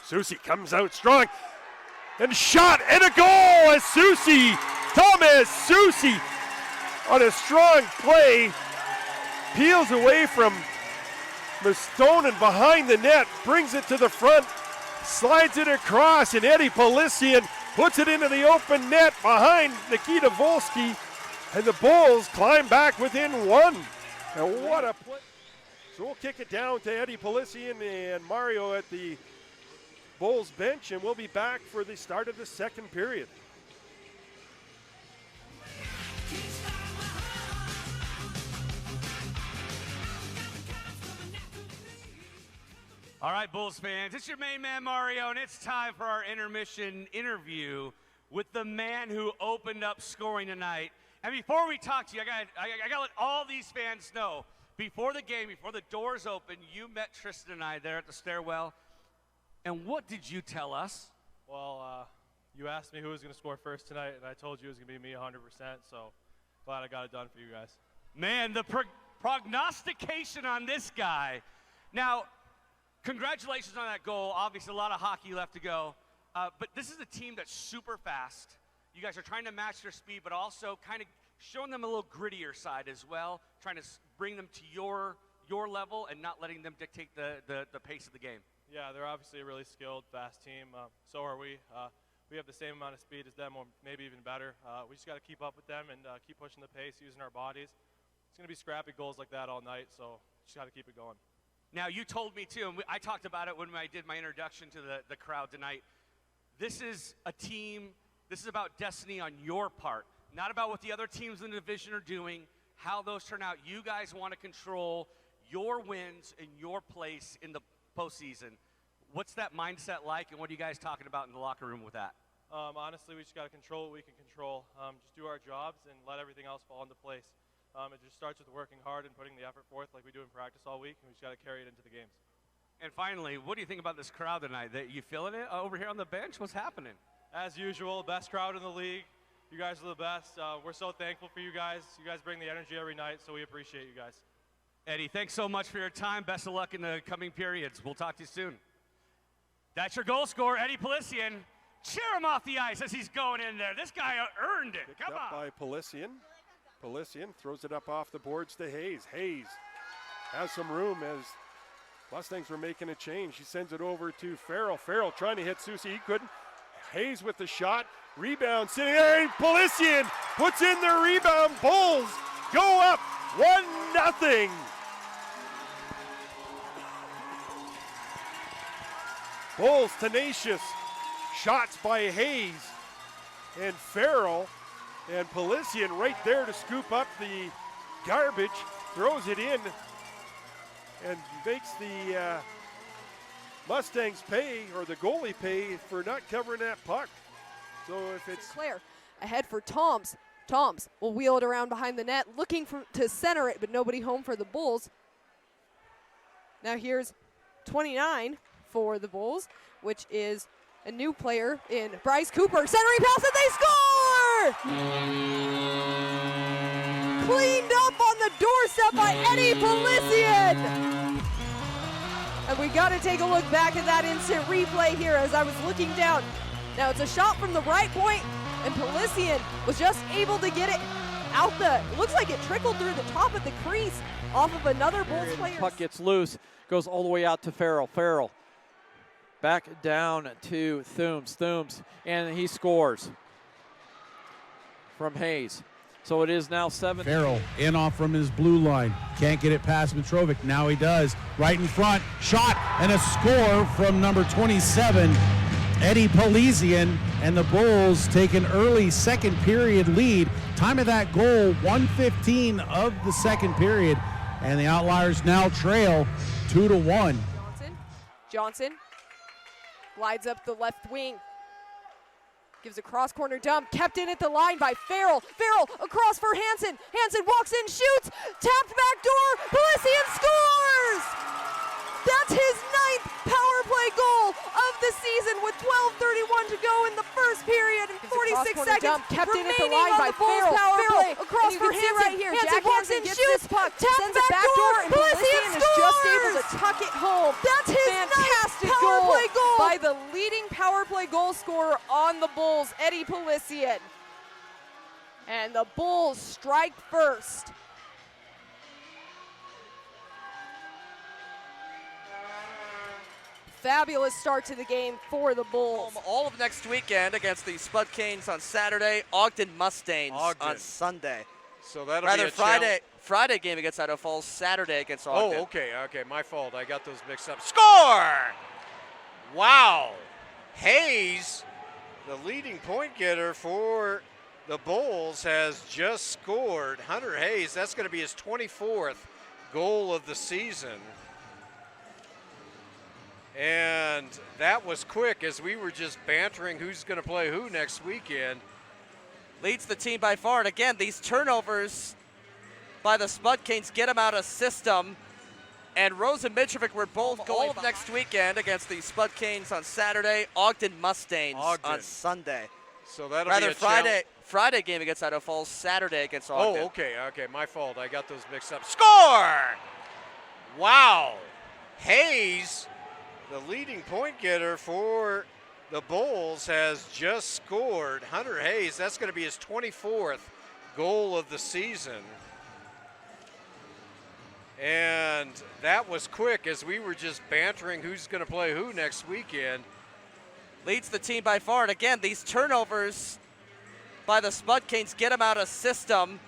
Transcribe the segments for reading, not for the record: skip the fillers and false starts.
Susie comes out strong. And shot and a goal as Thomas Susie on a strong play. Peels away from Mastonen behind the net, brings it to the front, slides it across, and Eddie Paulissian puts it into the open net behind Nikita Volsky, and the Bulls climb back within one. And what a play. So we'll kick it down to Eddie Paulissian and Mario at the Bulls bench, and we'll be back for the start of the second period. All right, Bulls fans, it's your main man, Mario, and it's time for our intermission interview with the man who opened up scoring tonight. And before we talk to you, I gotta let all these fans know, before the game, before the doors open, you met Tristan and I there at the stairwell. And what did you tell us? Well, you asked me who was going to score first tonight, and I told you it was going to be me 100%, so glad I got it done for you guys. Man, the prognostication on this guy. Now, congratulations on that goal. Obviously, a lot of hockey left to go. But this is a team that's super fast. You guys are trying to match their speed, but also kind of showing them a little grittier side as well, trying to bring them to your level and not letting them dictate the pace of the game. Yeah, they're obviously a really skilled, fast team. So are we. We have the same amount of speed as them, or maybe even better. We just got to keep up with them and keep pushing the pace, using our bodies. It's going to be scrappy goals like that all night, so just got to keep it going. Now, you told me, too, and I talked about it when I did my introduction to the crowd tonight. This is a team, this is about destiny on your part, not about what the other teams in the division are doing, how those turn out. You guys want to control your wins and your place in the postseason. What's that mindset like, and what are you guys talking about in the locker room with that? Honestly, we just got to control what we can control. Just do our jobs and let everything else fall into place. It just starts with working hard and putting the effort forth like we do in practice all week, and we just got to carry it into the games. And finally, what do you think about this crowd tonight? You feeling it over here on the bench? What's happening? As usual, best crowd in the league. You guys are the best. We're so thankful for you guys. You guys bring the energy every night, so we appreciate you guys. Eddie, thanks so much for your time. Best of luck in the coming periods. We'll talk to you soon. That's your goal scorer, Eddie Paulissian. Cheer him off the ice as he's going in there. This guy earned it. Picked Come up on. by Paulissian. Paulissian throws it up off the boards to Hayes. Hayes has some room as Mustangs were making a change. He sends it over to Farrell. Farrell trying to hit Susie. He couldn't. Hayes with the shot. Rebound sitting there. And Paulissian puts in the rebound. Bulls go up 1-0. Bulls tenacious. Shots by Hayes and Farrell, and Paulissian right there to scoop up the garbage, throws it in, and makes the Mustangs pay, or the goalie pay, for not covering that puck. So if it's Claire ahead for Toms. Toms will wheel it around behind the net, looking to center it, but nobody home for the Bulls. Now here's 29 for the Bulls, which is a new player in Bryce Cooper. Centering pass, and they score! Cleaned up on the doorstep by Eddie Paulissian. And we got to take a look back at that instant replay here as I was looking down. Now it's a shot from the right point, and Paulissian was just able to get it out looks like it trickled through the top of the crease off of another Bulls player. Puck gets loose, goes all the way out to Farrell. Farrell back down to Thooms, and he scores from Hayes. So it is now 7. Farrell in off from his blue line. Can't get it past Mitrovic. Now he does. Right in front. Shot and a score from number 27, Eddie Paulissian. And the Bulls take an early second period lead. Time of that goal, 1:15 of the second period. And the Outliers now trail 2-1. Johnson glides up the left wing. Gives a cross-corner dump, kept in at the line by Farrell. Farrell across for Hansen. Hansen walks in, shoots, tapped back door, Paulissian scores! That's his 9th power play goal of the season with 12:31 to go in the first period and 46 seconds dump, kept in at the remaining line on by the Bulls' Farrell. power Farrell play. Across and for you can see Hansen. right here, Hansen Jack walks Hansen in, gets shoots, this puck, taps sends it back door, and Paulissian Paulissian is just able to tuck it home. That's his fantastic 9th power goal. play goal by the leading power play goal scorer on the Bulls, Eddie Paulissian. And the Bulls strike first. Fabulous start to the game for the Bulls. All of next weekend against the Spud Canes on Saturday, Ogden Mustangs on Sunday. So that'll Rather be a Friday game against Idaho Falls, Saturday against Ogden. Oh, okay, my fault. I got those mixed up. Score! Wow. Hayes, the leading point getter for the Bulls, has just scored. Hunter Hayes, that's going to be his 24th goal of the season. And that was quick as we were just bantering who's going to play who next weekend. Leads the team by far. And again, these turnovers by the Spud Canes get them out of system. And Rose and Mitrovic were both going next weekend against the Spud Canes on Saturday, Ogden Mustangs on Sunday. So that'll Rather be a Friday game against Idaho Falls, Saturday against Ogden. Oh, okay, my fault. I got those mixed up. Score! Wow. Hayes, the leading point getter for the Bulls, has just scored. Hunter Hayes, that's going to be his 24th goal of the season. And that was quick as we were just bantering who's going to play who next weekend. Leads the team by far. And again, these turnovers by the Spud Canes get them out of system.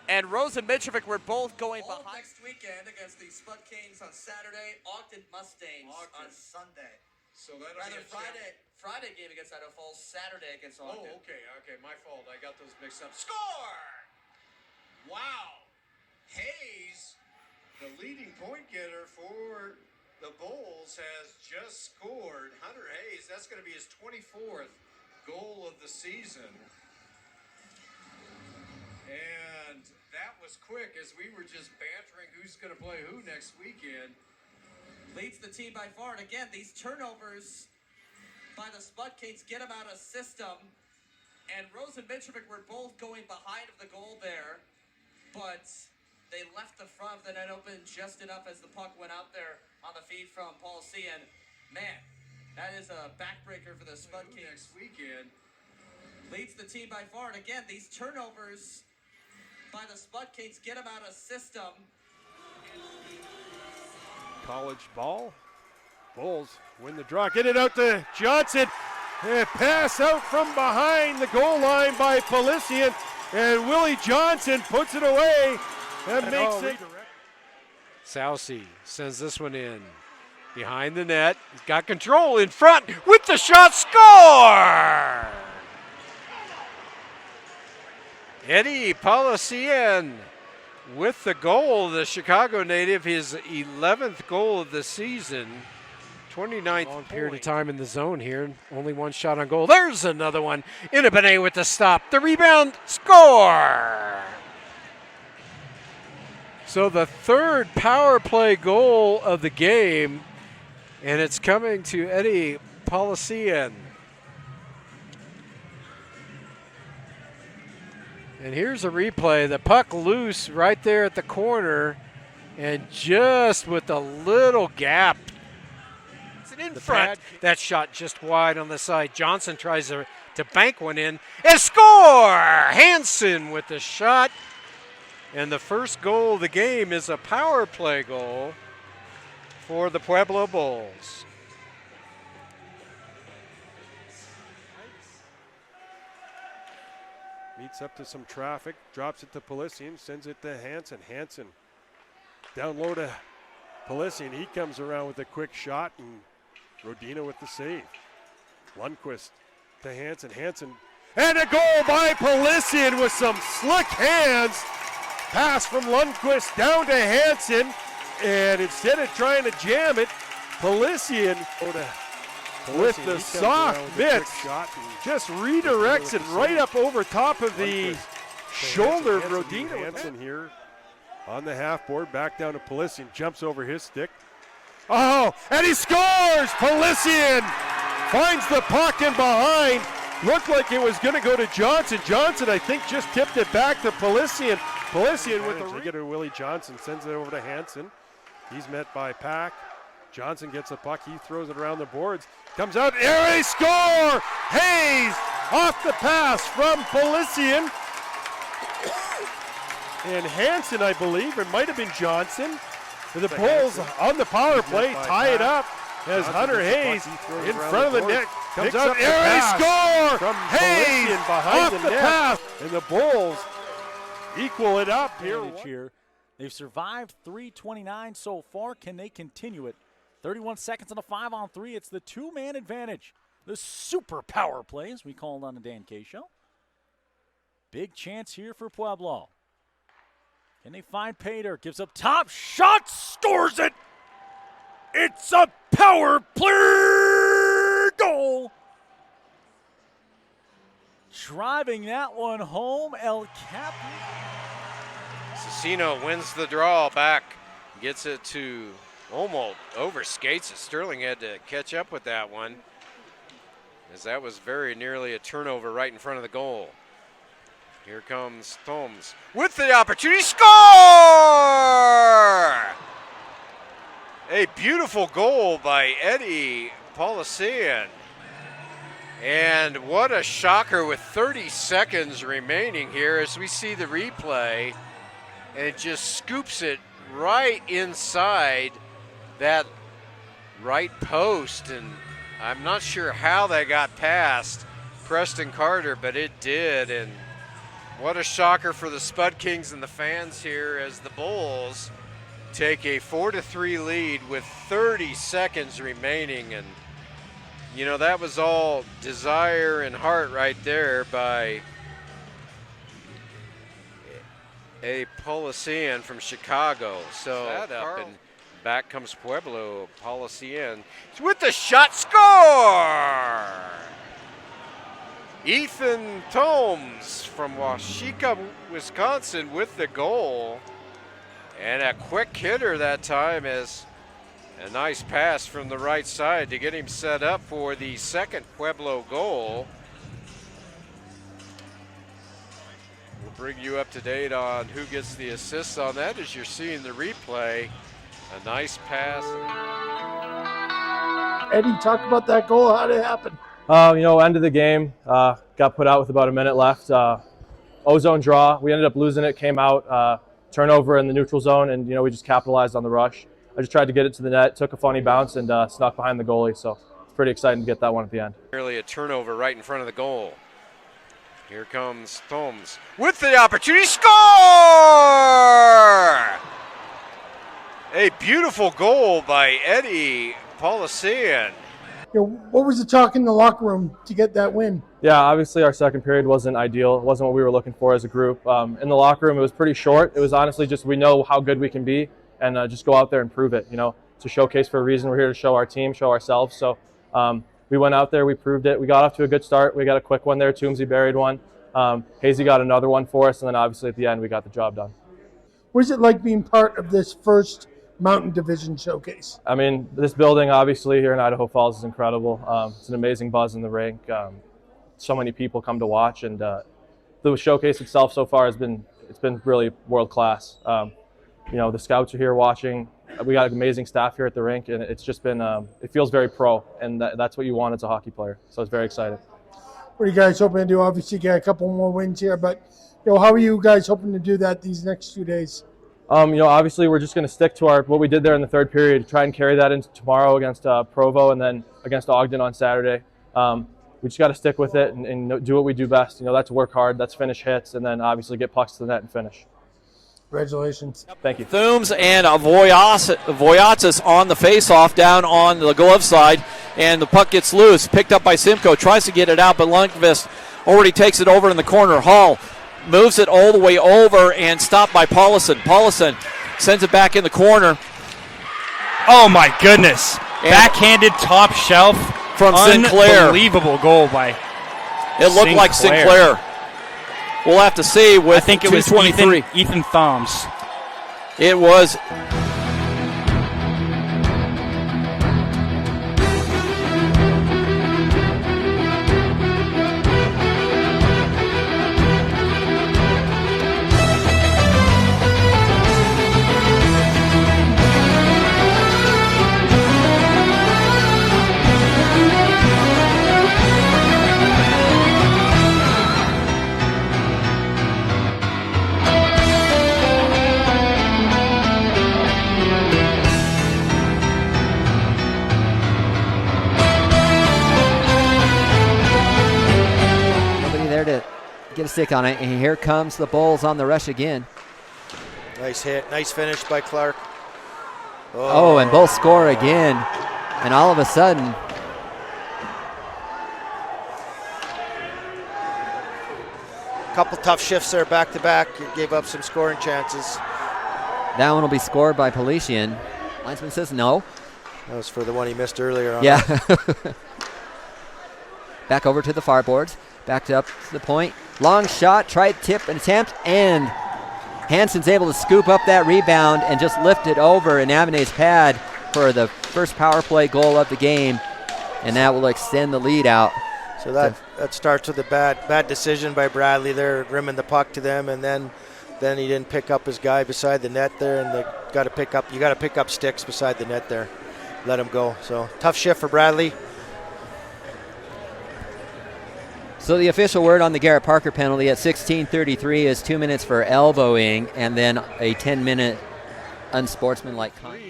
And Rose and Mitrovic were both going behind. Next weekend against the Spud Canes on Saturday, Ogden Mustangs on Sunday. So that'll Rather Friday game against Idaho Falls, Saturday against Ogden. Oh, okay, my fault. I got those mixed up. Score! Wow. Hayes, the leading point getter for the Bulls, has just scored. Hunter Hayes, that's going to be his 24th goal of the season. And that was quick as we were just bantering who's going to play who next weekend. Leads the team by far. And again, these turnovers by the Spud Canes get them out of system. And Rose and Mitrovic were both going behind of the goal there. But they left the front of the net open just enough as the puck went out there on the feed from Paulissian. Man, that is a backbreaker for the Spud Canes. Next weekend. Leads the team by far. And again, these turnovers by the Spud Canes get them out of system. College ball. Bulls win the draw. Get it out to Johnson. And pass out from behind the goal line by Paulissian. And Willie Johnson puts it away and makes it. Sousey sends this one in. Behind the net. He's got control in front with the shot. Score! Eddie Paulissian with the goal, the Chicago native, his 11th goal of the season. 29th long period of time in the zone here. Only one shot on goal. There's another one. Inabene with the stop. The rebound. Score! So the third power play goal of the game, and it's coming to Eddie Paulissian. And here's a replay. The puck loose right there at the corner, and just with a little gap. It's in front. That shot just wide on the side. Johnson tries to bank one in and score! Hansen with the shot. And the first goal of the game is a power play goal for the Pueblo Bulls. Meets up to some traffic, drops it to Paulissian, sends it to Hansen. Hansen down low to Paulissian. He comes around with a quick shot, and Rodina with the save. Lundqvist to Hansen. Hansen, and a goal by Paulissian with some slick hands. Pass from Lundqvist down to Hansen, and instead of trying to jam it, Paulissian with the soft mitts just redirects it right up over top of the shoulder of Rodina. Hansen here on the half board, back down to Paulissian, jumps over his stick. Oh, and he scores! Paulissian finds the puck in behind. Looked like it was going to go to Johnson. Johnson, I think, just tipped it back to Paulissian. Paulissian with the get to Willie Johnson, sends it over to Hansen. He's met by Pack. Johnson gets the puck. He throws it around the boards. Comes out. Area score! Hayes off the pass from Paulissian. And Hansen, I believe, it might have been Johnson. The Bulls on the power play tie it up as Hunter Hayes in front of the net comes out. Area score from Hayes behind the net. And the Bulls equal it up here. They've survived 3:29 so far. Can they continue it? 31 seconds on a 5-on-3. It's the two-man advantage. The super power play, as we call it on the Dan K Show. Big chance here for Pueblo. Can they find Pater? Gives up top shot, scores it. It's a power play goal. Driving that one home, El Capi. Cecino wins the draw back, gets it to almost overskates it. Sterling had to catch up with that one, as that was very nearly a turnover right in front of the goal. Here comes Thoms with the opportunity, score! A beautiful goal by Eddie Paulissian. And what a shocker with 30 seconds remaining here as we see the replay. And it just scoops it right inside that right post. And I'm not sure how they got past Preston Carter, but it did. And what a shocker for the Spud Kings and the fans here as the Bulls take a 4-3 lead with 30 seconds remaining. And, you know, that was all desire and heart right there by a Paulissian from Chicago. So that up and back comes Pueblo. Paulissian with the shot, score! Ethan Thoms from Washika, Wisconsin with the goal. And a quick hitter that time, as a nice pass from the right side to get him set up for the second Pueblo goal. We'll bring you up to date on who gets the assists on that as you're seeing the replay. A nice pass. Eddie, talk about that goal. How did it happen? End of the game, got put out with about a minute left. O-zone draw, we ended up losing it, came out, turnover in the neutral zone, and we just capitalized on the rush. I just tried to get it to the net, took a funny bounce, and snuck behind the goalie, so it's pretty exciting to get that one at the end. Nearly a turnover right in front of the goal. Here comes Thoms with the opportunity, score! A beautiful goal by Eddie Paulissian. What was the talk in the locker room to get that win? Yeah, obviously our second period wasn't ideal. It wasn't what we were looking for as a group. In the locker room, it was pretty short. It was honestly just we know how good we can be and just go out there and prove it. It's a showcase for a reason. We're here to show our team, show ourselves. So we went out there, we proved it. We got off to a good start. We got a quick one there. Toomsy buried one. Hazy got another one for us, and then obviously at the end we got the job done. What is it like being part of this first Mountain Division showcase? I mean, this building obviously here in Idaho Falls is incredible. It's an amazing buzz in the rink. So many people come to watch, and the showcase itself so far it's been really world class. The scouts are here watching. We got amazing staff here at the rink, and it's just been it feels very pro, and that's what you want as a hockey player. So it's very exciting. What are you guys hoping to do? Obviously, get a couple more wins here, but how are you guys hoping to do that these next 2 days? Obviously we're just going to stick to what we did there in the third period, try and carry that into tomorrow against Provo and then against Ogden on Saturday. We just got to stick with it and do what we do best. That's work hard, that's finish hits, and then obviously get pucks to the net and finish. Congratulations. Thank you. Thooms and Voyatis on the face-off down on the glove side, and the puck gets loose, picked up by Simcoe, tries to get it out, but Lundqvist already takes it over in the corner. Hall moves it all the way over and stopped by Paulissian. Paulissian sends it back in the corner. Oh my goodness. And backhanded top shelf from Sinclair. Unbelievable goal by It looked like Sinclair. We'll have to see with I think it was Ethan Thoms. It was get a stick on it, and here comes the Bulls on the rush again. Nice hit, nice finish by Clark. Oh, and Bulls score again, and all of a sudden, couple tough shifts there back to back. Gave up some scoring chances. That one will be scored by Paulissian. Linesman says no. That was for the one he missed earlier. Yeah. Back over to the far boards. Backed up to the point. Long shot, tried tip and attempt, and Hansen's able to scoop up that rebound and just lift it over in Avenet's pad for the first power play goal of the game, and that will extend the lead out. So that starts with a bad decision by Bradley there, rimming the puck to them, and then he didn't pick up his guy beside the net there, and you got to pick up sticks beside the net there. Let him go. So tough shift for Bradley. So the official word on the Garrett Parker penalty at 16:33 is 2 minutes for elbowing, and then a 10-minute unsportsmanlike conduct.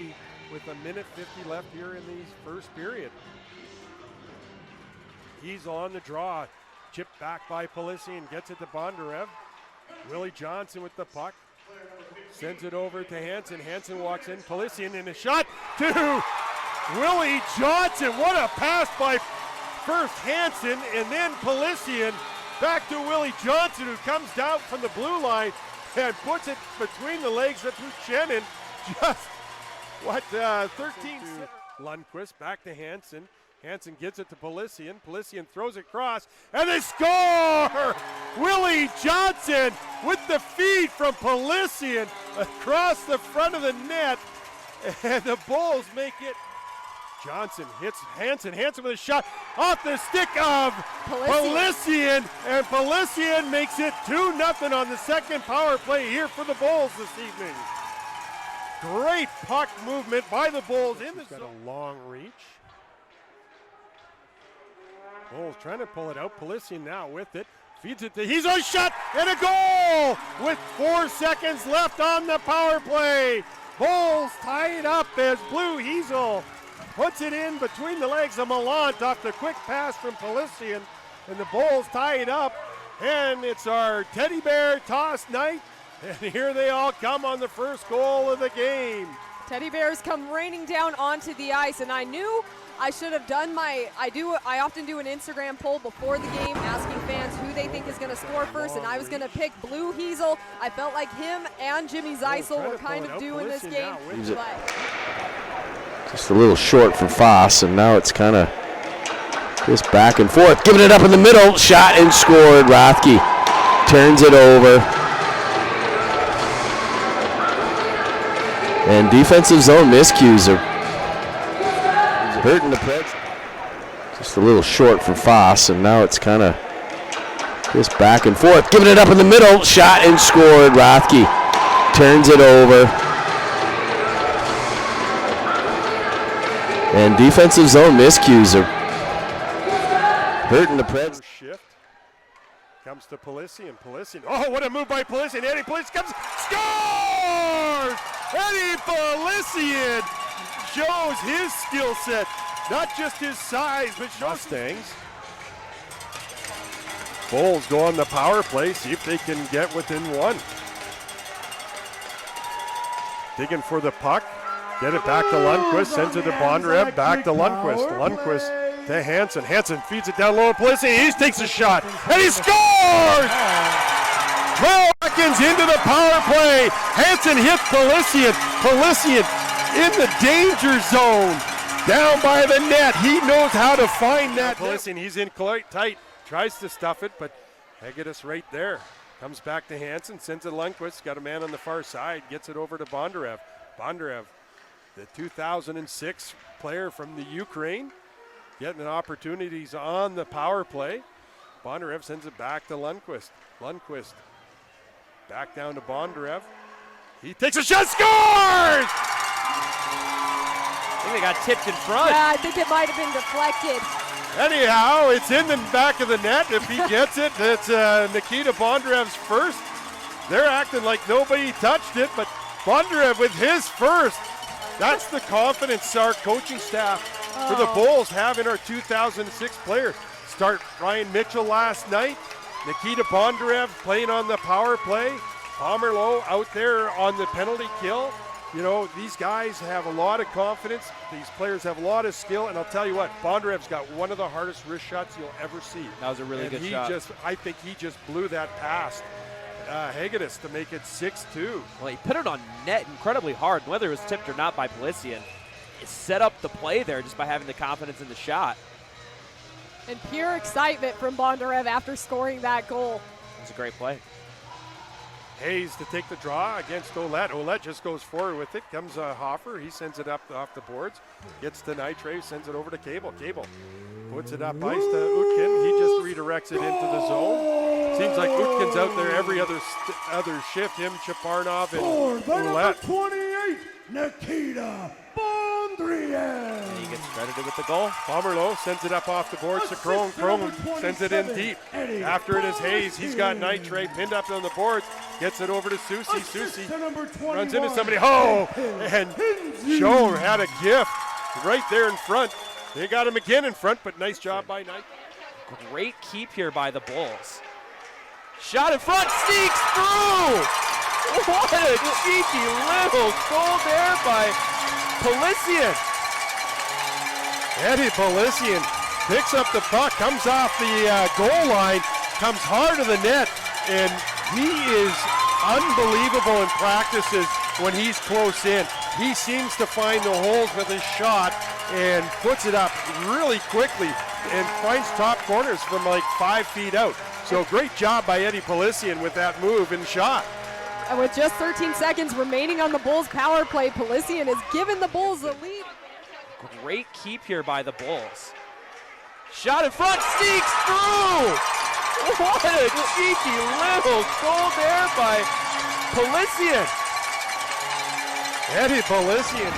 With a minute 50 left here in the first period. He's on the draw. Chipped back by Paulissian, gets it to Bondarev. Willie Johnson with the puck. Sends it over to Hansen. Hansen walks in. Paulissian in a shot to Willie Johnson. What a pass by first Hansen and then Paulissian. Back to Willie Johnson, who comes down from the blue line and puts it between the legs of Shannon. Just, 13 Lundqvist back to Hansen. Hansen gets it to Paulissian. Paulissian throws it across, and they score! Willie Johnson with the feed from Paulissian across the front of the net, and the Bulls make it. Johnson hits Hansen. Hansen with a shot off the stick of Paulissian, and Paulissian makes it 2-0 on the second power play here for the Bulls this evening. Great puck movement by the Bulls in the zone. Got a long reach. Bulls trying to pull it out. Paulissian now with it. Feeds it to, he's on shot and a goal with 4 seconds left on the power play. Bulls tie it up as Blue Heasel puts it in between the legs of Millant off the quick pass from Paulissian, and the Bulls tie it up, and it's our teddy bear toss night, and here they all come on the first goal of the game. Teddy bears come raining down onto the ice, and I knew I should have done I often do an Instagram poll before the game asking fans who they think is going to score first, and I was going to pick Blue Heasel. I felt like him and Jimmy Zeisel were kind of due in this game. Just a little short for Foss, and now it's kind of just back and forth. Giving it up in the middle, shot and scored. Rothke turns it over. And defensive zone miscues are hurting the Preds. Just a little short for Foss, and now it's kind of just back and forth. Giving it up in the middle, shot and scored. Rothke turns it over. And defensive zone miscues are hurting the Preds. Shift comes to Paulissian. Oh, what a move by Paulissian. Eddie Paulissian comes, scores! Eddie Paulissian shows his skill set, not just his size, but Mustangs. Bulls go on the power play, see if they can get within one. Digging for the puck. Get it back to Lundqvist, sends it to Bondarev, back to Lundqvist. Lundqvist to Hansen. Hansen feeds it down low to Paulissian. He takes a shot, and he scores! 12 seconds into the power play. Hansen hits Paulissian. Paulissian in the danger zone, down by the net. He knows how to find that. Paulissian, he's in quite tight, tries to stuff it, but Hegedus right there. Comes back to Hansen, sends it to Lundqvist, got a man on the far side, gets it over to Bondarev. Bondarev, the 2006 player from the Ukraine, getting opportunities on the power play. Bondarev sends it back to Lundqvist. Lundqvist back down to Bondarev. He takes a shot, scores! I think they got tipped in front. Yeah, I think it might have been deflected. Anyhow, it's in the back of the net. If he gets it, it's Nikita Bondarev's first. They're acting like nobody touched it, but Bondarev with his first. That's the confidence our coaching staff for the Bulls have in our 2006 players. Start Ryan Mitchell last night. Nikita Bondarev playing on the power play. Pomerleau out there on the penalty kill. You know, these guys have a lot of confidence. These players have a lot of skill. And I'll tell you what, Bondarev's got one of the hardest wrist shots you'll ever see. That was a really good shot. I think he just blew that past Hagedis to make it 6-2. Well, he put it on net incredibly hard. Whether it was tipped or not by Paulissian, it set up the play there just by having the confidence in the shot. And pure excitement from Bondarev after scoring that goal. It was a great play. Hayes to take the draw against Ouellette. Ouellette just goes forward with it. Comes Hoffer. He sends it up off the boards. Gets to Nitre. Sends it over to Cable. Cable puts it up ice to Utkin. He just redirects it into the zone. Seems like Utkin's out there every other shift. Him, Chaparnov, and Ouellette. 28, Nikita Bondriev. And he gets credited with the goal. Pomerleau sends it up off the boards to Crone. Crone sends it in deep. After it is Hayes. He's got Nitre pinned up on the boards. Gets it over to Susie. Susie runs into somebody. Oh! And Joe had a gift right there in front. They got him again in front, but nice job by Knight. Great keep here by the Bulls. Shot in front, sneaks through! What a cheeky little goal there by Paulissian. Eddie Paulissian picks up the puck, comes off the goal line, comes hard to the net, and he is unbelievable in practices when he's close in. He seems to find the holes with his shot and puts it up really quickly and finds top corners from like 5 feet out. So great job by Eddie Paulissian with that move and shot. And with just 13 seconds remaining on the Bulls' power play, Paulissian has given the Bulls the lead. Great keep here by the Bulls. Shot in front, sneaks through! What a cheeky little goal there by Paulissian. Eddie Paulissian